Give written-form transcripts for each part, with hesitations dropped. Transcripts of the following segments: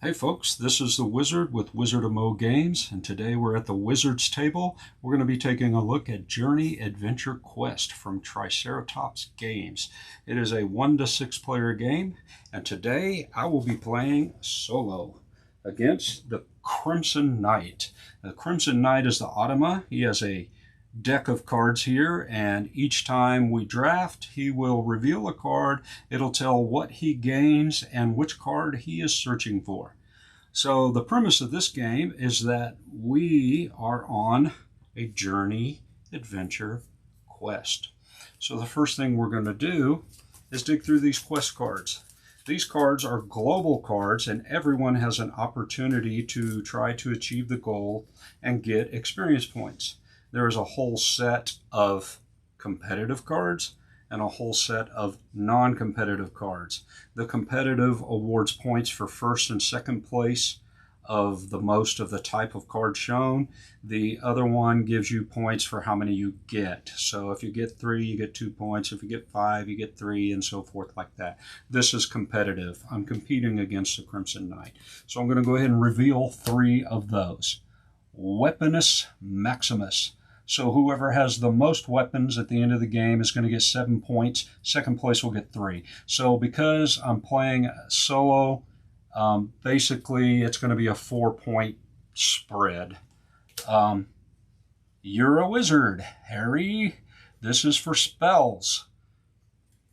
Hey folks, this is the Wizard with Wizard of Mo Games, and today we're at the Wizard's table. We're going to be taking a look at Journey Adventure Quest from Triceratops Games. It is a 1 to 6 player game, and today I will be playing solo against the Crimson Knight. The Crimson Knight is the automa. He has a deck of cards here, and each time we draft he will reveal a card. It'll tell what he gains and which card he is searching for. So the premise of this game is that we are on a journey adventure quest. So the first thing we're going to do is dig through these quest cards. These cards are global cards, and everyone has an opportunity to try to achieve the goal and get experience points. There is a whole set of competitive cards and a whole set of non-competitive cards. The competitive awards points for first and second place of the most of the type of card shown. The other one gives you points for how many you get. So if you get 3, you get 2 points. If you get 5, you get 3, and so forth like that. This is competitive. I'm competing against the Crimson Knight. So I'm going to go ahead and reveal 3 of those. Weaponus Maximus. So whoever has the most weapons at the end of the game is going to get 7 points. Second place will get 3. So because I'm playing solo, basically it's going to be a 4-point spread. You're a wizard, Harry. This is for spells.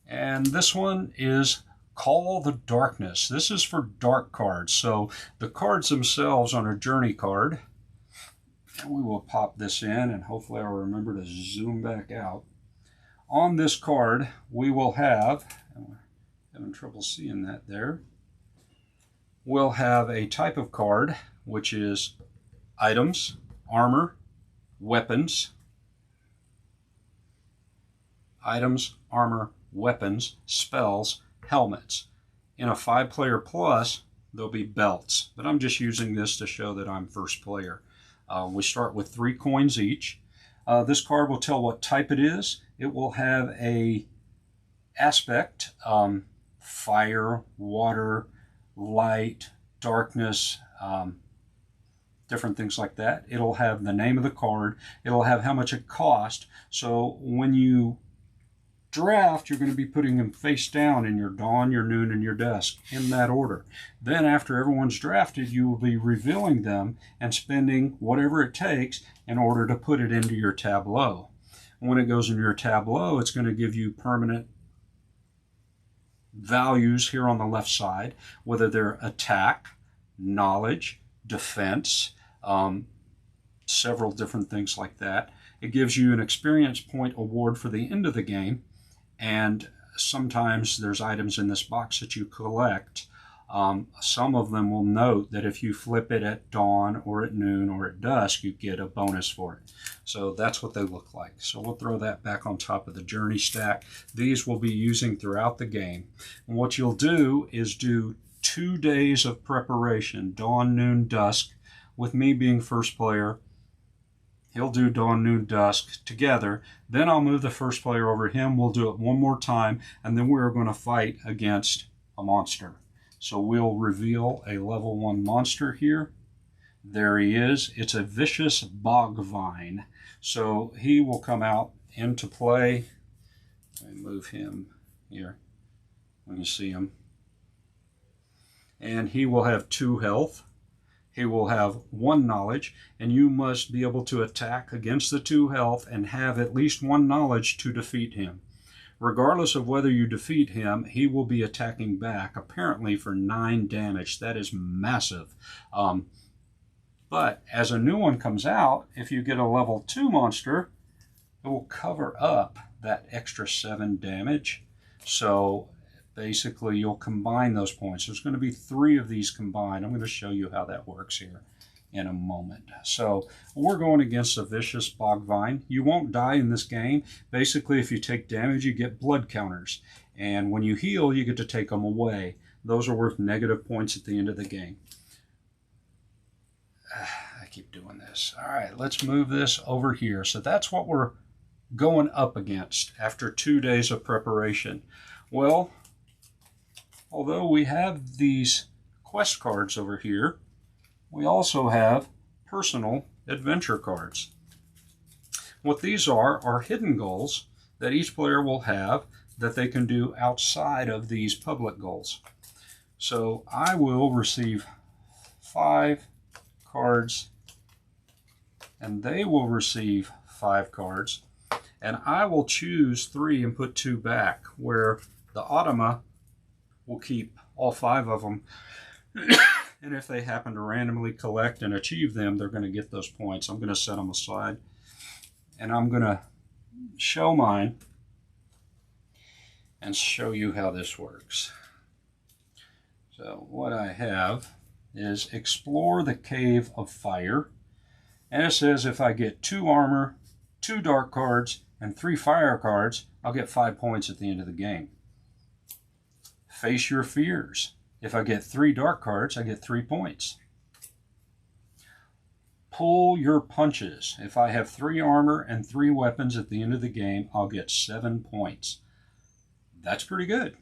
And this one is Call the Darkness. This is for dark cards. So the cards themselves on a journey card. And we will pop this in, and hopefully I'll remember to zoom back out. On this card, we will have, I'm having trouble seeing that there, we'll have a type of card, which is items, armor, weapons, items, armor, weapons, spells, helmets. In a 5-player plus, there'll be belts, but I'm just using this to show that I'm first player. We start with 3 coins each. This card will tell what type it is. It will have a aspect, fire, water, light, darkness, different things like that. It'll have the name of the card. It'll have how much it cost. So when you draft, you're going to be putting them face down in your dawn, your noon, and your dusk in that order. Then after everyone's drafted, you will be revealing them and spending whatever it takes in order to put it into your tableau. When it goes in your tableau, it's going to give you permanent values here on the left side, whether they're attack, knowledge, defense, several different things like that. It gives you an experience point award for the end of the game. And sometimes there's items in this box that you collect. Some of them will note that if you flip it at dawn or at noon or at dusk, you get a bonus for it. So that's what they look like. So we'll throw that back on top of the journey stack. These we'll be using throughout the game. And what you'll do is do 2 days of preparation, dawn, noon, dusk, with me being first player. He'll do dawn, noon, dusk together. Then I'll move the first player over him. We'll do it one more time, and then we're going to fight against a monster. So we'll reveal a level 1 monster here. There he is. It's a vicious bog vine. So he will come out into play. Let me move him here when you see him. And he will have 2 health. He will have 1 knowledge, and you must be able to attack against the 2 health and have at least 1 knowledge to defeat him. Regardless of whether you defeat him, he will be attacking back, apparently for 9 damage. That is massive. But as a new one comes out, if you get a level 2 monster, it will cover up that extra 7 damage. So basically, you'll combine those points. There's going to be 3 of these combined. I'm going to show you how that works here in a moment. So we're going against a vicious bog vine. You won't die in this game. Basically, if you take damage, you get blood counters. And when you heal, you get to take them away. Those are worth negative points at the end of the game. I keep doing this. All right, let's move this over here. So that's what we're going up against after 2 days of preparation. Well, although we have these quest cards over here, we also have personal adventure cards. What these are hidden goals that each player will have that they can do outside of these public goals. So I will receive 5 cards, and they will receive 5 cards, and I will choose 3 and put 2 back, where the automa will keep all 5 of them. And if they happen to randomly collect and achieve them, they're going to get those points. I'm going to set them aside, and I'm going to show mine and show you how this works. So what I have is Explore the Cave of Fire. And it says if I get 2 armor, 2 dark cards, and 3 fire cards, I'll get 5 points at the end of the game. Face Your Fears. If I get 3 dark cards, I get 3 points. Pull Your Punches. If I have 3 armor and 3 weapons at the end of the game, I'll get 7 points. That's pretty good.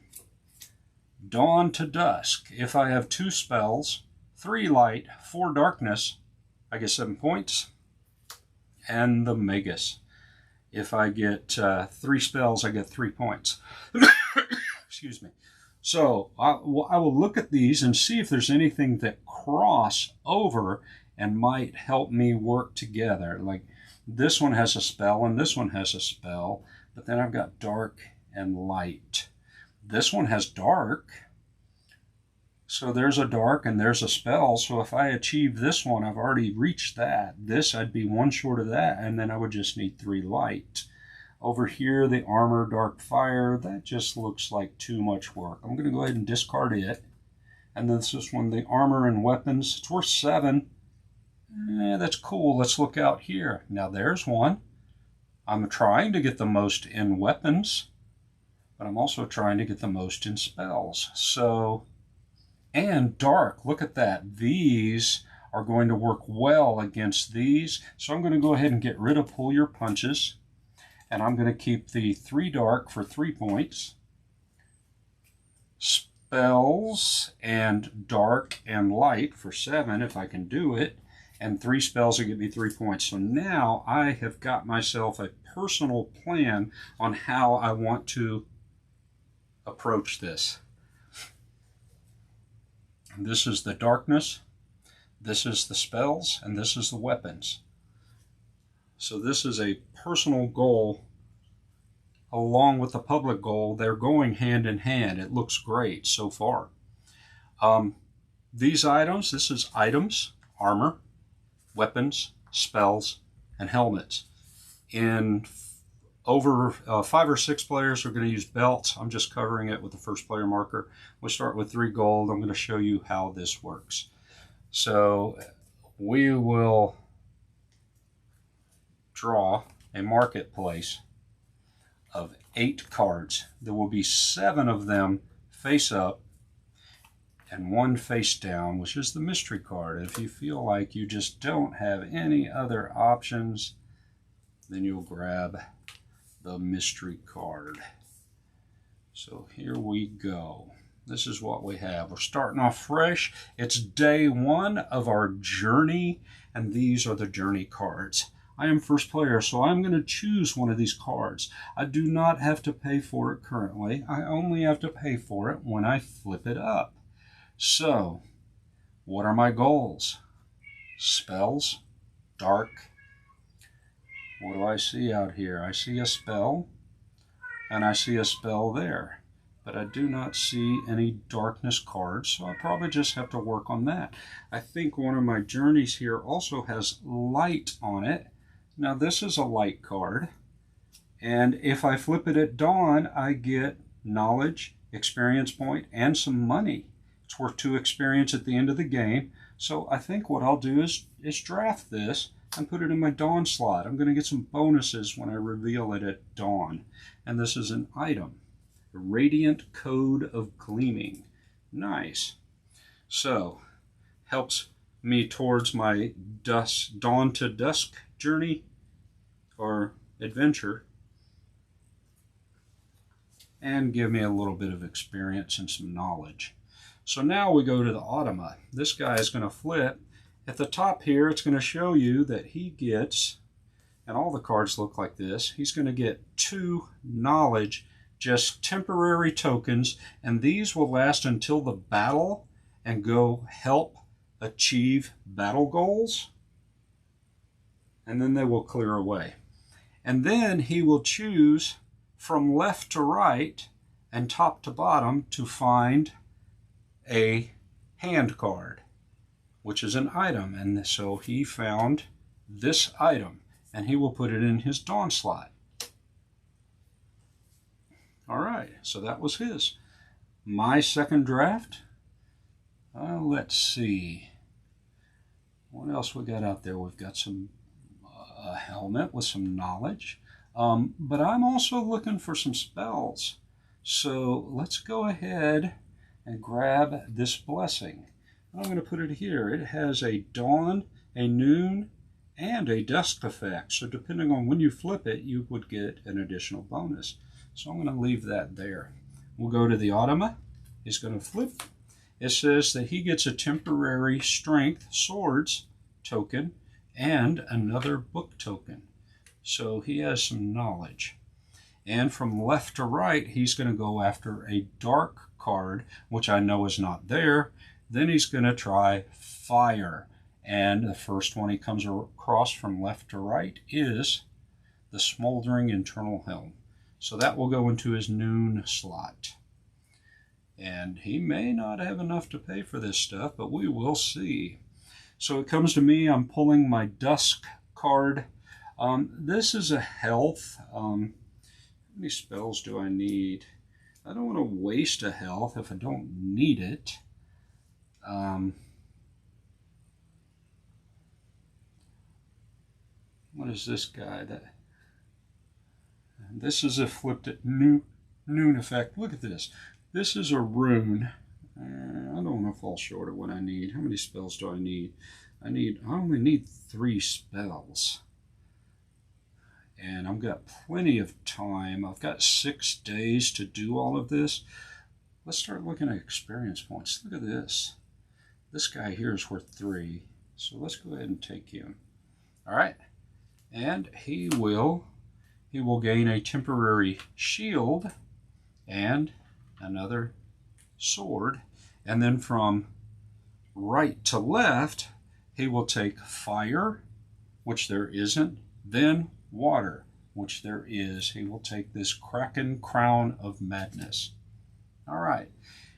Dawn to Dusk. If I have 2 spells, 3 light, 4 darkness, I get 7 points. And the Magus. If I get 3 spells, I get 3 points. Excuse me. So I will look at these and see if there's anything that cross over and might help me work together. Like this one has a spell and this one has a spell, but then I've got dark and light. This one has dark, so there's a dark and there's a spell. So if I achieve this one, I've already reached that. This, I'd be 1 short of that, and then I would just need 3 light. Over here, the armor, dark fire, that just looks like too much work. I'm going to go ahead and discard it. And then this one, the armor and weapons, it's worth 7. That's cool. Let's look out here. Now there's one. I'm trying to get the most in weapons, but I'm also trying to get the most in spells. So, and dark, look at that. These are going to work well against these. So I'm going to go ahead and get rid of Pull Your Punches. And I'm going to keep the 3 dark for 3 points. Spells and dark and light for 7 if I can do it. And 3 spells will give me 3 points. So now I have got myself a personal plan on how I want to approach this. This is the darkness, this is the spells, and this is the weapons. So this is a personal goal along with the public goal. They're going hand in hand. It looks great so far. These items, this is items, armor, weapons, spells, and helmets. In over 5 or 6 players are going to use belts. I'm just covering it with the first player marker. We'll start with 3 gold. I'm going to show you how this works. So we will draw a marketplace of 8 cards. There will be 7 of them face up and 1 face down, which is the mystery card. If you feel like you just don't have any other options, then you'll grab the mystery card. So here we go. This is what we have. We're starting off fresh. It's day 1 of our journey, and these are the journey cards. I am first player, so I'm going to choose one of these cards. I do not have to pay for it currently. I only have to pay for it when I flip it up. So, what are my goals? Spells, dark. What do I see out here? I see a spell, and I see a spell there. But I do not see any darkness cards, so I probably just have to work on that. I think one of my journeys here also has light on it. Now this is a light card, and if I flip it at dawn, I get knowledge, experience point, and some money. It's worth 2 experience at the end of the game. So I think what I'll do is draft this and put it in my dawn slot. I'm going to get some bonuses when I reveal it at dawn. And this is an item. Radiant Code of Gleaming. Nice. So, helps me towards my dawn to dusk journey or adventure, and give me a little bit of experience and some knowledge. So now we go to the automa. This guy is going to flip. At the top here, it's going to show you that he gets, and all the cards look like this, he's going to get 2 knowledge, just temporary tokens, and these will last until the battle and go help achieve battle goals, and then they will clear away. And then he will choose from left to right and top to bottom to find a hand card, which is an item. And so he found this item, and he will put it in his Dawn slot. All right, so that was his. My second draft. Let's see. What else we got out there? We've got some a helmet with some knowledge. But I'm also looking for some spells. So let's go ahead and grab this blessing. I'm going to put it here. It has a dawn, a noon, and a dusk effect. So depending on when you flip it, you would get an additional bonus. So I'm going to leave that there. We'll go to the automa. He's going to flip. It says that he gets a temporary strength swords token and another book token. So he has some knowledge. And from left to right, he's going to go after a dark card, which I know is not there. Then he's going to try fire. And the first one he comes across from left to right is the smoldering internal helm. So that will go into his noon slot. And he may not have enough to pay for this stuff, but we will see. So it comes to me, I'm pulling my dusk card. This is a health. How many spells do I need? I don't want to waste a health if I don't need it. What is this guy? This is a flipped at noon effect. Look at this. This is a rune. I don't want to fall short of what I need. How many spells do I need? I only need 3 spells. And I've got plenty of time. I've got 6 days to do all of this. Let's start looking at experience points. Look at this. This guy here is worth 3. So let's go ahead and take him. All right. And he will gain a temporary shield and another sword. And then from right to left, he will take fire, which there isn't, then water, which there is. He will take this Kraken Crown of Madness. All right.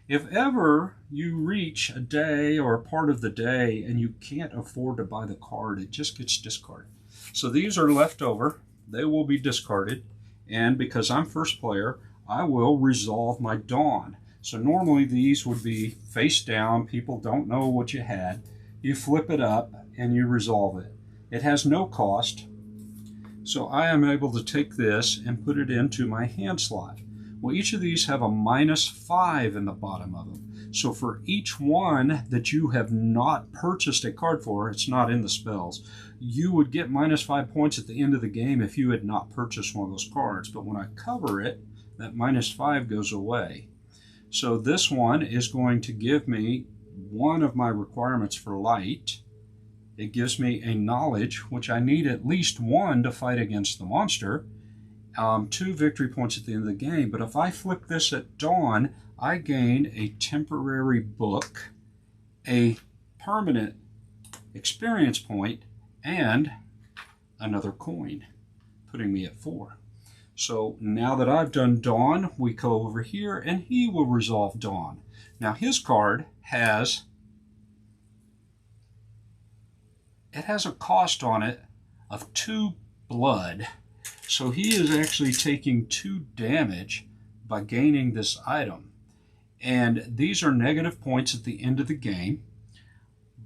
If ever you reach a day or a part of the day and you can't afford to buy the card, it just gets discarded. So these are left over. They will be discarded. And because I'm first player, I will resolve my Dawn. So normally these would be face down. People don't know what you had. You flip it up and you resolve it. It has no cost. So I am able to take this and put it into my hand slot. Well, each of these have a -5 in the bottom of them. So for each one that you have not purchased a card for, it's not in the spells, you would get -5 points at the end of the game if you had not purchased one of those cards. But when I cover it, that -5 goes away. So this one is going to give me one of my requirements for light. It gives me a knowledge, which I need at least 1 to fight against the monster. 2 victory points at the end of the game. But if I flip this at dawn, I gain a temporary book, a permanent experience point, and another coin, putting me at 4. So now that I've done dawn, we go over here and he will resolve dawn. Now his card has a cost on it of 2 blood. So he is actually taking 2 damage by gaining this item. And these are negative points at the end of the game.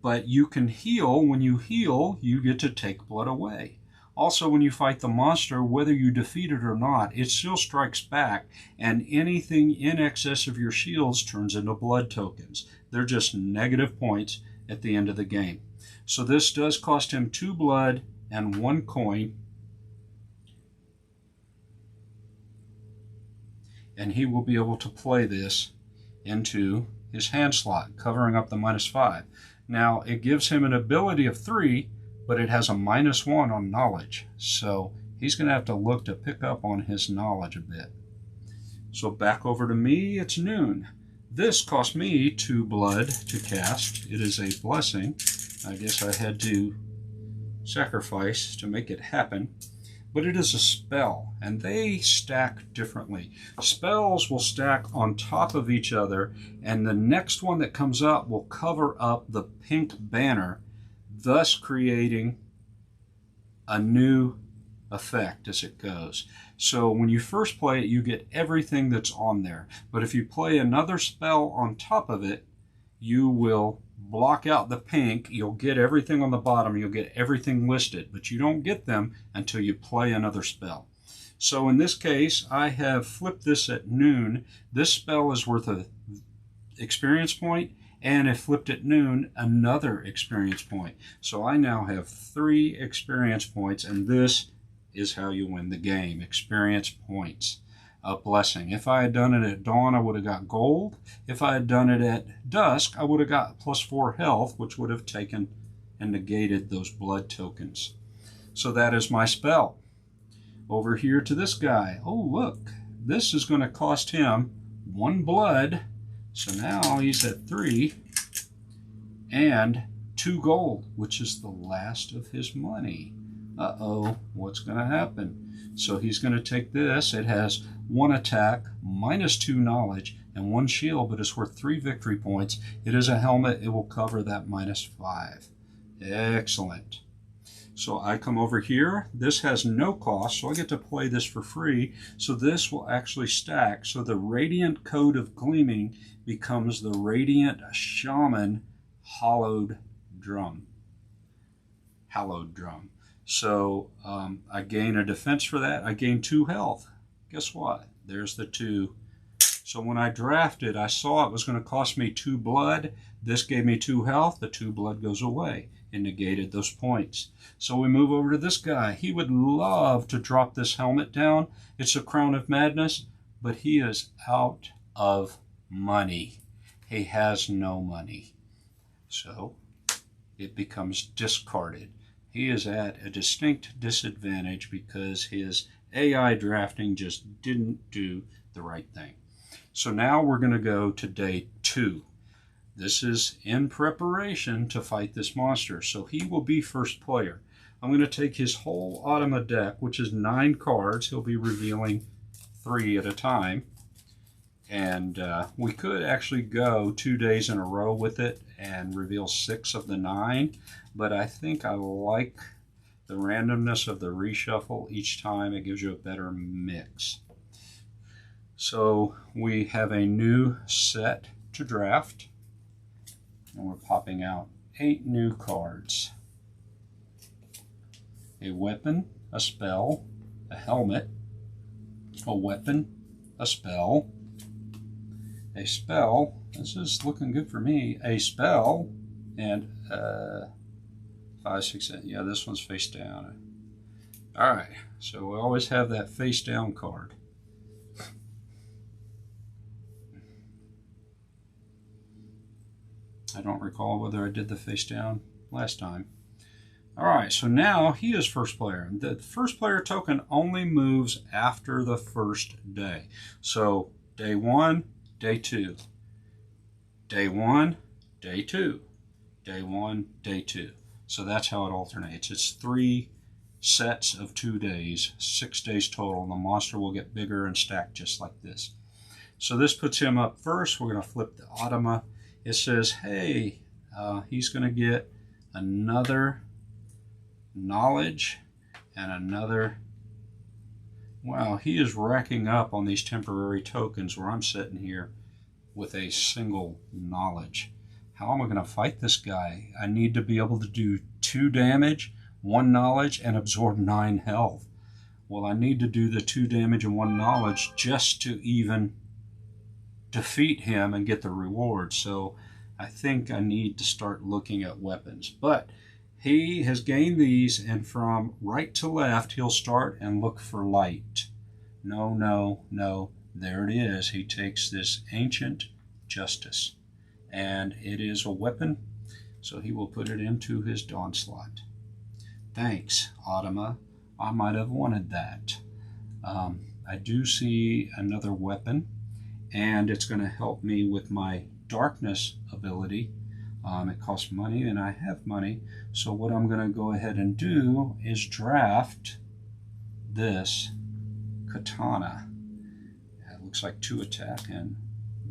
But you can heal. When you heal, you get to take blood away. Also, when you fight the monster, whether you defeat it or not, it still strikes back, and anything in excess of your shields turns into blood tokens. They're just negative points at the end of the game. So this does cost him 2 blood and 1 coin. And he will be able to play this into his hand slot, covering up the -5. Now, it gives him an ability of 3, but it has a -1 on knowledge. So he's going to have to look to pick up on his knowledge a bit. So back over to me, it's noon. This cost me 2 blood to cast. It is a blessing. I guess I had to sacrifice to make it happen. But it is a spell, and they stack differently. Spells will stack on top of each other, and the next one that comes up will cover up the pink banner, thus creating a new effect as it goes. So when you first play it, you get everything that's on there. But if you play another spell on top of it, you will block out the pink. You'll get everything on the bottom. You'll get everything listed, but you don't get them until you play another spell. So in this case, I have flipped this at noon. This spell is worth a experience point, and if flipped at noon, another experience point. So I now have 3 experience points, and this is how you win the game. Experience points. A blessing. If I had done it at dawn, I would have got gold. If I had done it at dusk, I would have got +4 health, which would have taken and negated those blood tokens. So that is my spell. Over here to this guy. Oh, look. This is going to cost him 1 blood. So now he's at 3 and 2 gold, which is the last of his money. Uh-oh, what's going to happen? So he's going to take this. It has 1 attack, -2 knowledge, and 1 shield, but it's worth 3 victory points. It is a helmet. It will cover that -5. Excellent. So I come over here. This has no cost, so I get to play this for free. So this will actually stack. So the Radiant Code of Gleaming becomes the Radiant Shaman Hallowed Drum. So I gain a defense for that. I gain 2 health. Guess what? There's the 2. So when I drafted, I saw it was going to cost me 2 blood. This gave me 2 health. The 2 blood goes away. It negated those points. So we move over to this guy. He would love to drop this helmet down. It's a Crown of Madness, but he is out of money. He has no money. So it becomes discarded. He is at a distinct disadvantage because his AI drafting just didn't do the right thing. So now we're going to go to day 2. This is in preparation to fight this monster. So he will be first player. I'm going to take his whole automa deck, which is 9 cards. He'll be revealing 3 at a time. And we could actually go 2 days in a row with it and reveal 6 of the 9. But I think I like the randomness of the reshuffle each time. It gives you a better mix. So we have a new set to draft. And we're popping out 8 new cards. A weapon, a spell, a helmet, a weapon, a spell, this is looking good for me, a spell, and 5, 6, 7, yeah, this one's face down. Alright, so we always have that face down card. I don't recall whether I did the face down last time. Alright, so now he is first player. The first player token only moves after the first day. So day 1, day 2. Day 1, day 2. Day 1, day 2. So that's how it alternates. It's 3 sets of 2 days, 6 days total, and the monster will get bigger and stack just like this. So this puts him up first. We're going to flip the automa. It says, hey, he's going to get another knowledge and another. Wow, he is racking up on these temporary tokens where I'm sitting here with a single knowledge. How am I going to fight this guy? I need to be able to do 2 damage, 1 knowledge, and absorb 9 health. Well, I need to do the 2 damage and 1 knowledge just to even defeat him and get the reward. So I think I need to start looking at weapons. But he has gained these, and from right to left, he'll start and look for light. No, no, no. There it is. He takes this Ancient Justice. and it is a weapon, so he will put it into his Dawn slot. Thanks, Automa. I might have wanted that. I do see another weapon, and it's going to help me with my darkness ability. It costs money, and I have money, so what I'm going to go ahead and do is draft this katana. It looks like 2 attack and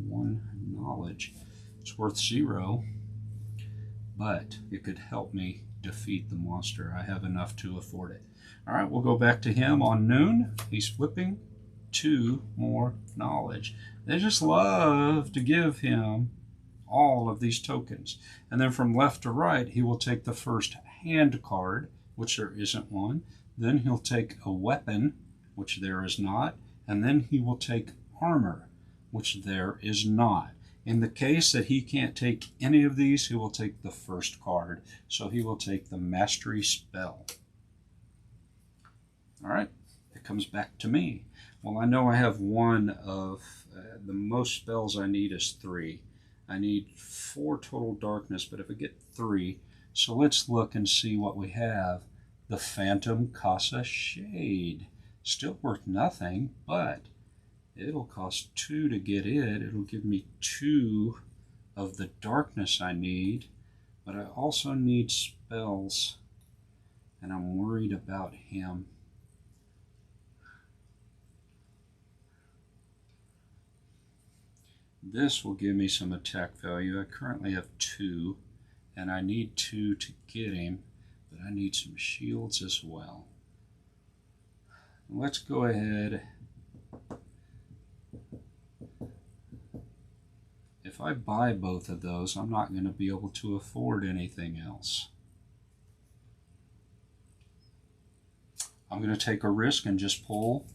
1 knowledge. It's worth 0, but it could help me defeat the monster. I have enough to afford it. All right, we'll go back to him on noon. He's flipping 2 more knowledge. They just love to give him all of these tokens. And then from left to right, he will take the first hand card, which there isn't one. Then he'll take a weapon, which there is not. And then he will take armor, which there is not. In the case that he can't take any of these, he will take the first card. So he will take the Mastery Spell. All right, it comes back to me. Well, I know I have one of the most spells I need is 3. I need 4 total darkness, but if I get 3, so let's look and see what we have. The Phantom Casa Shade. Still worth nothing, but it'll cost 2 to get it. It'll give me 2 of the darkness I need, but I also need spells, and I'm worried about him. This will give me some attack value. I currently have 2, and I need 2 to get him, but I need some shields as well. Let's go ahead. If I buy both of those, I'm not going to be able to afford anything else. I'm going to take a risk and just pull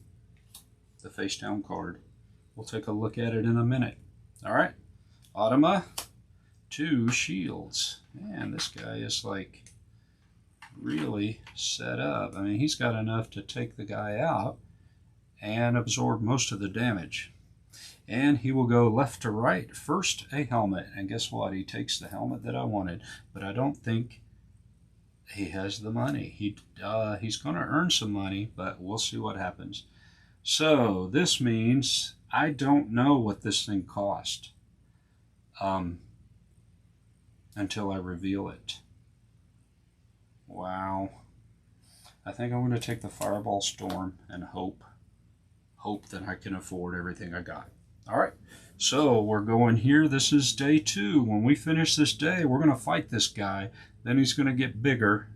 the face down card. We'll take a look at it in a minute. All right, Automa, 2 shields. Man, this guy is like really set up. I mean, he's got enough to take the guy out and absorb most of the damage. And he will go left to right. First, a helmet. And guess what? He takes the helmet that I wanted. But I don't think he has the money. He's going to earn some money, but we'll see what happens. So this means I don't know what this thing cost until I reveal it. Wow. I think I'm going to take the Fireball Storm and hope that I can afford everything I got. All right, so we're going here. This is day 2. When we finish this day, we're going to fight this guy. Then he's going to get bigger,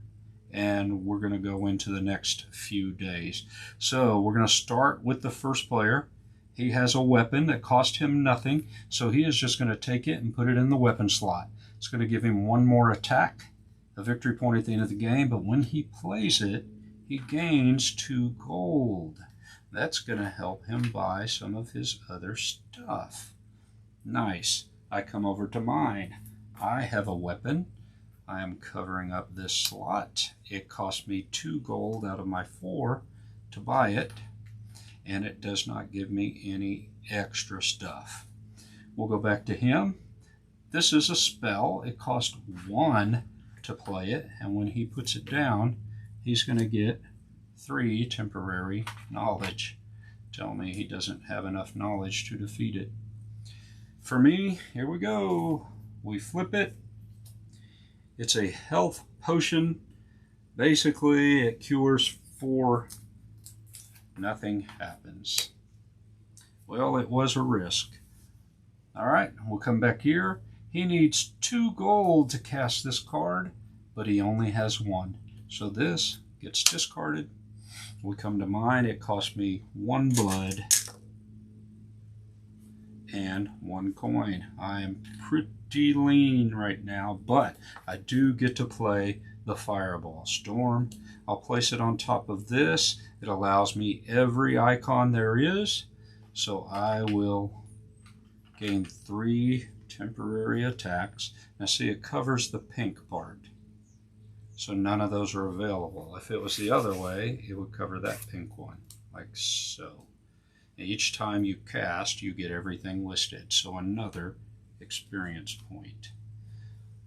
and we're going to go into the next few days. So we're going to start with the first player. He has a weapon that cost him nothing, so he is just going to take it and put it in the weapon slot. It's going to give him 1 more attack, a victory point at the end of the game, but when he plays it, he gains 2 gold. That's going to help him buy some of his other stuff. Nice. I come over to mine. I have a weapon. I am covering up this slot. It cost me 2 gold out of my 4 to buy it, and it does not give me any extra stuff. We'll go back to him. This is a spell. It cost 1 to play it, and when he puts it down, he's going to get 3 temporary knowledge. Tell me he doesn't have enough knowledge to defeat it. For me, here we go. We flip it. It's a health potion. Basically, it cures 4. Nothing happens. Well, it was a risk. All right, we'll come back here. He needs 2 gold to cast this card, but he only has 1. So this gets discarded. We come to mine. It cost me 1 blood and 1 coin. I am pretty lean right now, but I do get to play the Fireball Storm. I'll place it on top of this. It allows me every icon there is, so I will gain 3 temporary attacks. Now see, it covers the pink part, so none of those are available. If it was the other way, it would cover that pink one, like so. Each time you cast, you get everything listed, so another experience point.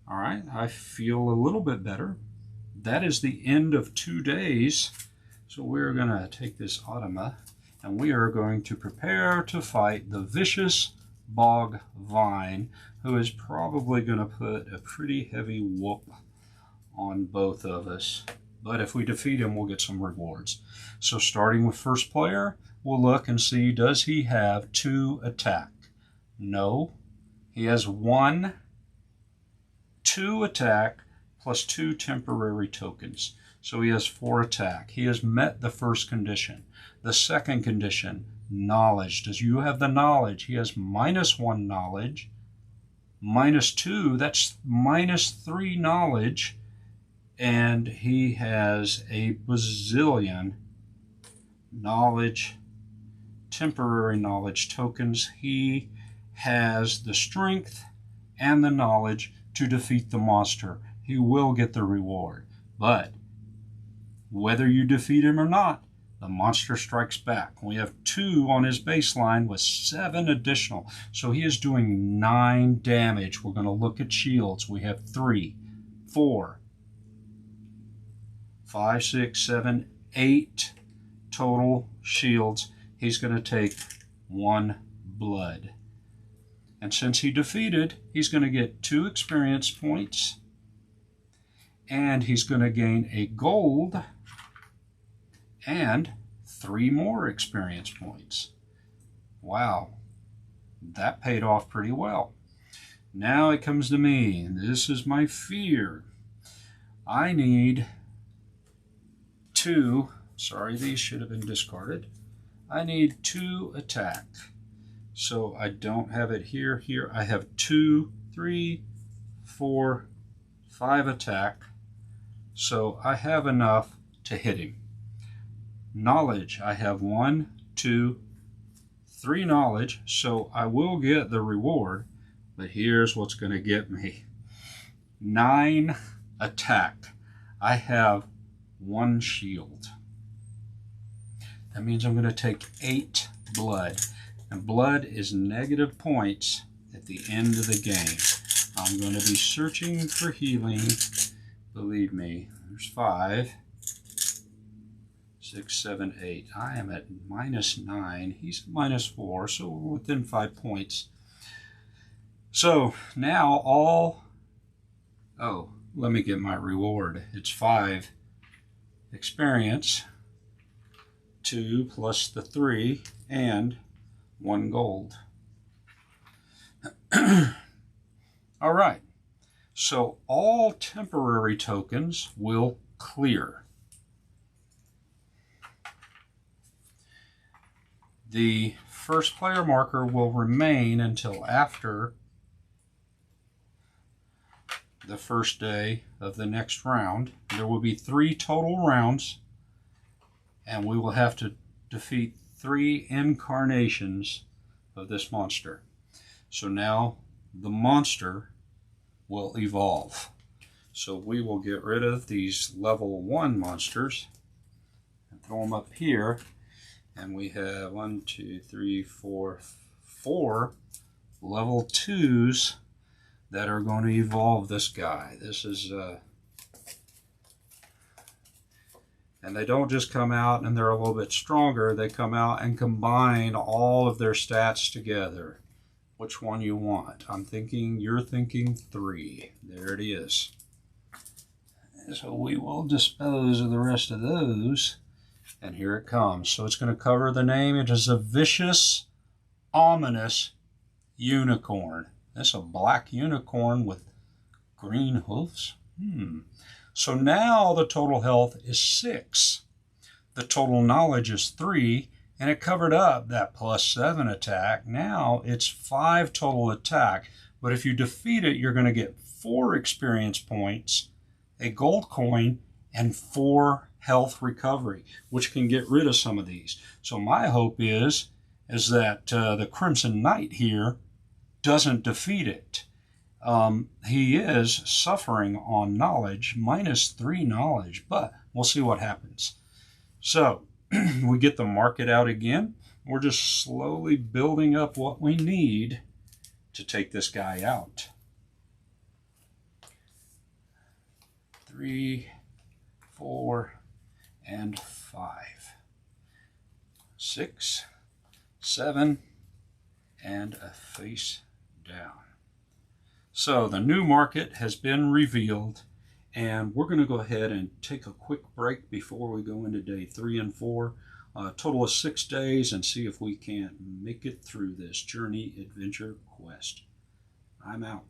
All right, I feel a little bit better. That is the end of 2 days. So we're going to take this automa and we are going to prepare to fight the vicious bog vine, who is probably going to put a pretty heavy whoop on both of us. But if we defeat him, we'll get some rewards. So starting with first player, we'll look and see, does he have 2 attack? No. He has 1, 2 attack, plus 2 temporary tokens. So he has 4 attack. He has met the first condition. The second condition, knowledge. Does you have the knowledge? He has -1 knowledge, -2, that's -3 knowledge, and he has a bazillion knowledge, temporary knowledge tokens. He has the strength and the knowledge to defeat the monster. He will get the reward. But whether you defeat him or not, the monster strikes back. We have 2 on his baseline with 7 additional. So he is doing 9 damage. We're going to look at shields. We have 3, 4, 5, 6, 7, 8 total shields. He's going to take 1 blood. And since he defeated, he's going to get 2 experience points. And he's going to gain a gold and 3 more experience points. Wow, that paid off pretty well. Now it comes to me, and this is my fear. I need 2, sorry, these should have been discarded. I need 2 attack. So I don't have it here. Here I have 2, 3, 4, 5 attack. So I have enough to hit him. Knowledge, I have 1, 2, 3 knowledge, so I will get the reward, but here's what's going to get me. 9 attack. I have 1 shield. That means I'm going to take 8 blood, and blood is negative points at the end of the game. I'm going to be searching for healing. Believe me, there's 5, 6, 7, 8. I am at -9. He's at -4, so we're within 5 points. So now let me get my reward. It's 5 experience, 2 plus the 3, and 1 gold. All right. So all temporary tokens will clear. The first player marker will remain until after the first day of the next round. There will be 3 total rounds, and we will have to defeat 3 incarnations of this monster. So now the monster will evolve. So we will get rid of these level 1 monsters and throw them up here. And we have 1, 2, 3, 4 level 2s that are going to evolve this guy. This is, and they don't just come out and they're a little bit stronger. They come out and combine all of their stats together. Which one you want? You're thinking 3. There it is. So we will dispose of the rest of those. And here it comes. So it's going to cover the name. It is a vicious, ominous unicorn. That's a black unicorn with green hoofs. So now the total health is 6. The total knowledge is 3. And it covered up that +7 attack. Now it's 5 total attack. But if you defeat it, you're going to get 4 experience points, a gold coin, and 4 health recovery, which can get rid of some of these. So my hope is that the Crimson Knight here doesn't defeat it. He is suffering on knowledge, -3 knowledge, but we'll see what happens. So we get the market out again. We're just slowly building up what we need to take this guy out. 3, 4, and 5. 6, 7, and a face down. So the new market has been revealed, and we're going to go ahead and take a quick break before we go into day 3 and 4. A total of 6 days, and see if we can't make it through this Journey Adventure Quest. I'm out.